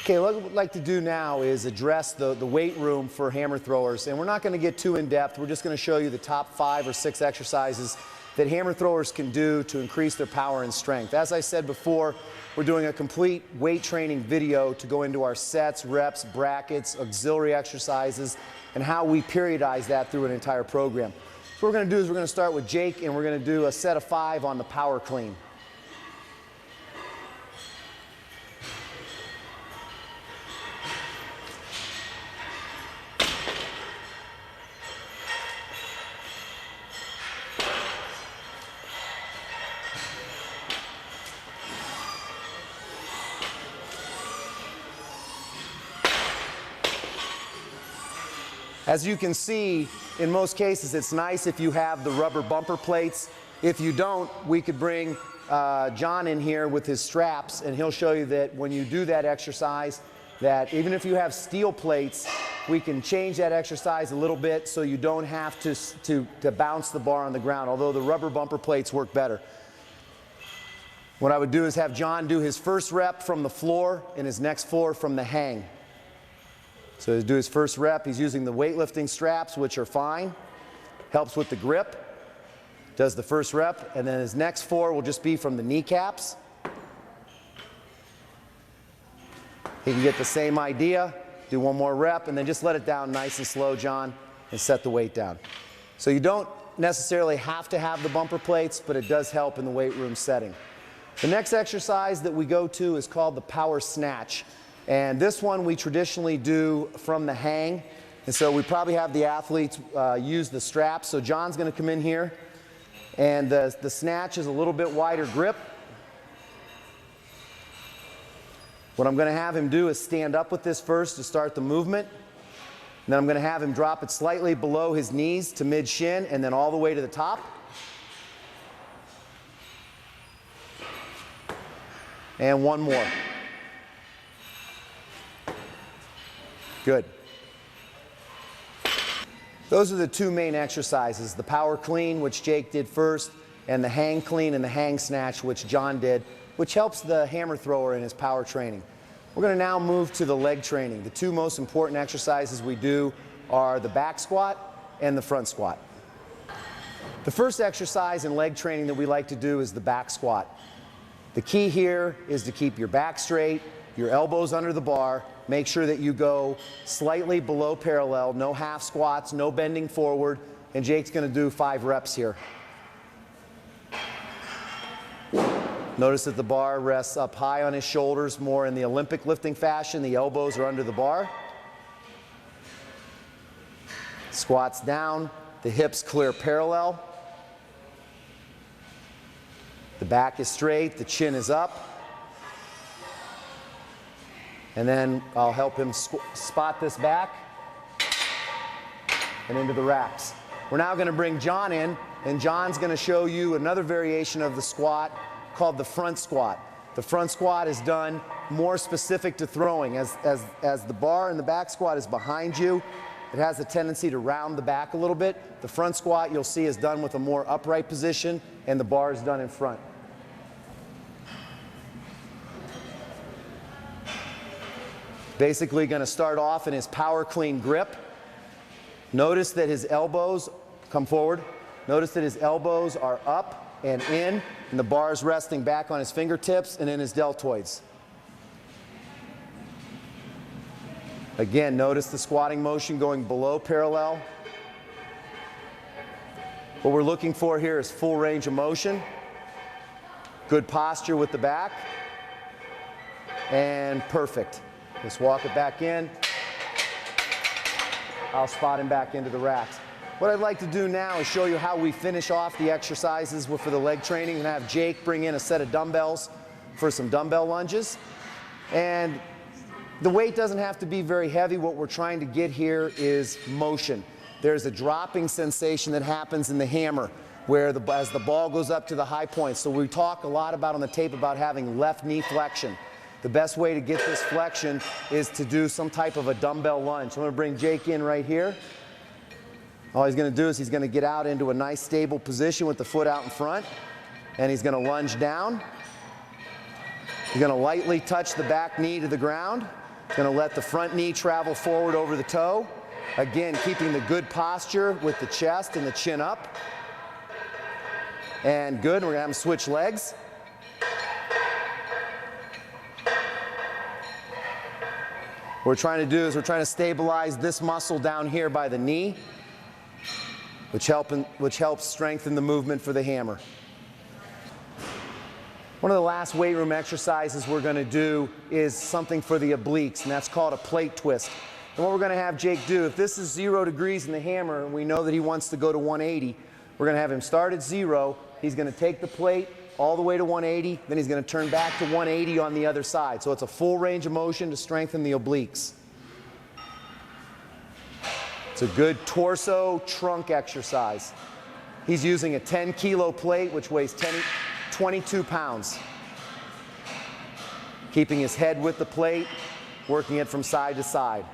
Okay, what we'd like to do now is address the weight room for hammer throwers, and we're not going to get too in depth. We're just going to show you the top 5 or 6 exercises that hammer throwers can do to increase their power and strength. As I said before, we're doing a complete weight training video to go into our sets, reps, brackets, auxiliary exercises, and how we periodize that through an entire program. So what we're going to do is we're going to start with Jake, and we're going to do a set of 5 on the power clean. As you can see, in most cases, it's nice if you have the rubber bumper plates. If you don't, we could bring John in here with his straps, and he'll show you that when you do that exercise, that even if you have steel plates, we can change that exercise a little bit so you don't have to bounce the bar on the ground, although the rubber bumper plates work better. What I would do is have John do his first rep from the floor and his next 4 from the hang. So to do his first rep, he's using the weightlifting straps, which are fine. Helps with the grip. Does the first rep, and then his next 4 will just be from the kneecaps. He can get the same idea, do one more rep, and then just let it down nice and slow, John, and set the weight down. So you don't necessarily have to have the bumper plates, but it does help in the weight room setting. The next exercise that we go to is called the power snatch. And this one we traditionally do from the hang. And so we probably have the athletes use the straps. So John's going to come in here. And the snatch is a little bit wider grip. What I'm going to have him do is stand up with this first to start the movement. And then I'm going to have him drop it slightly below his knees to mid-shin and then all the way to the top. And one more. Good. Those are the 2 main exercises, the power clean, which Jake did first, and the hang clean and the hang snatch, which John did, which helps the hammer thrower in his power training. We're going to now move to the leg training. The 2 most important exercises we do are the back squat and the front squat. The first exercise in leg training that we like to do is the back squat. The key here is to keep your back straight, your elbows under the bar. Make sure that you go slightly below parallel, no half squats, no bending forward, and Jake's going to do 5 reps here. Notice that the bar rests up high on his shoulders, more in the Olympic lifting fashion. The elbows are under the bar. Squats down, the hips clear parallel. The back is straight, the chin is up. And then I'll help him spot this back and into the racks. We're now going to bring John in, and John's going to show you another variation of the squat called the front squat. The front squat is done more specific to throwing. As the bar in the back squat is behind you, it has a tendency to round the back a little bit. The front squat you'll see is done with a more upright position, and the bar is done in front. Basically going to start off in his power clean grip. Notice that his elbows come forward. Notice that his elbows are up and in, and the bar is resting back on his fingertips and in his deltoids. Again, notice the squatting motion going below parallel. What we're looking for here is full range of motion, good posture with the back, and perfect. Just walk it back in. I'll spot him back into the racks. What I'd like to do now is show you how we finish off the exercises for the leg training, and have Jake bring in a set of dumbbells for some dumbbell lunges. And the weight doesn't have to be very heavy. What we're trying to get here is motion. There's a dropping sensation that happens in the hammer where as the ball goes up to the high point. So we talk a lot about on the tape about having left knee flexion. The best way to get this flexion is to do some type of a dumbbell lunge. So I'm going to bring Jake in right here. All he's going to do is he's going to get out into a nice stable position with the foot out in front, and he's going to lunge down. He's going to lightly touch the back knee to the ground, Going to let the front knee travel forward over the toe. Again, keeping the good posture with the chest and the chin up. And good, we're going to have him switch legs. What we're trying to do is we're trying to stabilize this muscle down here by the knee, which helps strengthen the movement for the hammer. One of the last weight room exercises we're going to do is something for the obliques, and that's called a plate twist. And what we're going to have Jake do, if this is 0 degrees in the hammer and we know that he wants to go to 180, we're going to have him start at 0. He's going to take the plate all the way to 180, then he's going to turn back to 180 on the other side. So it's a full range of motion to strengthen the obliques. It's a good torso trunk exercise. He's using a 10-kilo plate, which weighs 22 pounds. Keeping his head with the plate, working it from side to side.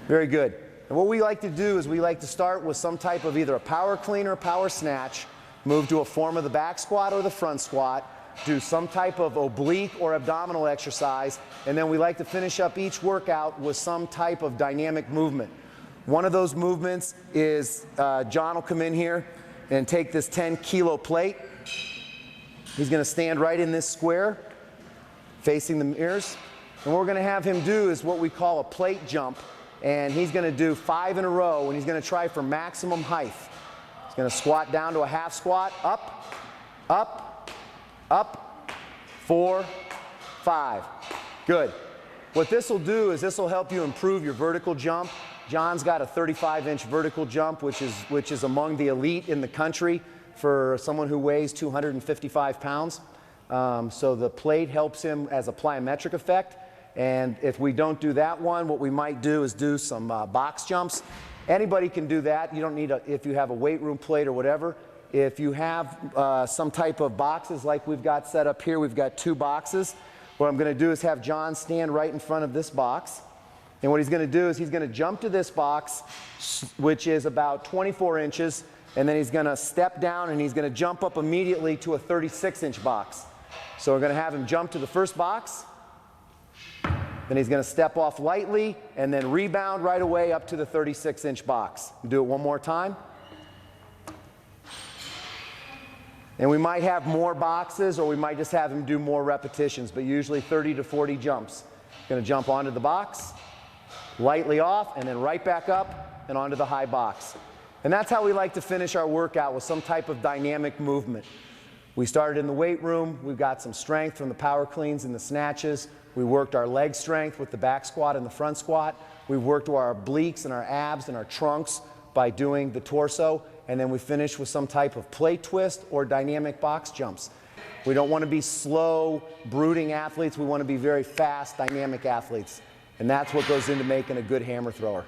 Very good. And what we like to do is we like to start with some type of either a power clean or a power snatch, move to a form of the back squat or the front squat, do some type of oblique or abdominal exercise, and then we like to finish up each workout with some type of dynamic movement. One of those movements is John will come in here and take this 10-kilo plate. He's going to stand right in this square, facing the mirrors. And what we're going to have him do is what we call a plate jump. And he's going to do 5 in a row, and he's going to try for maximum height. He's going to squat down to a half squat, up, up, up, 4, 5. Good. What this will do is this will help you improve your vertical jump. John's got a 35-inch vertical jump, which is among the elite in the country for someone who weighs 255 pounds. So the plate helps him as a plyometric effect. And if we don't do that one, what we might do is do some box jumps. Anybody can do that. You don't need if you have a weight room plate or whatever. If you have some type of boxes like we've got set up here, we've got 2 boxes. What I'm going to do is have John stand right in front of this box. And what he's going to do is he's going to jump to this box, which is about 24 inches, and then he's going to step down and he's going to jump up immediately to a 36-inch box. So we're going to have him jump to the first box. Then he's going to step off lightly and then rebound right away up to the 36-inch box. Do it one more time. And we might have more boxes or we might just have him do more repetitions, but usually 30 to 40 jumps. Going to jump onto the box, lightly off, and then right back up and onto the high box. And that's how we like to finish our workout, with some type of dynamic movement. We started in the weight room. We've got some strength from the power cleans and the snatches. We worked our leg strength with the back squat and the front squat. We worked our obliques and our abs and our trunks by doing the torso. And then we finished with some type of plate twist or dynamic box jumps. We don't want to be slow, brooding athletes. We want to be very fast, dynamic athletes. And that's what goes into making a good hammer thrower.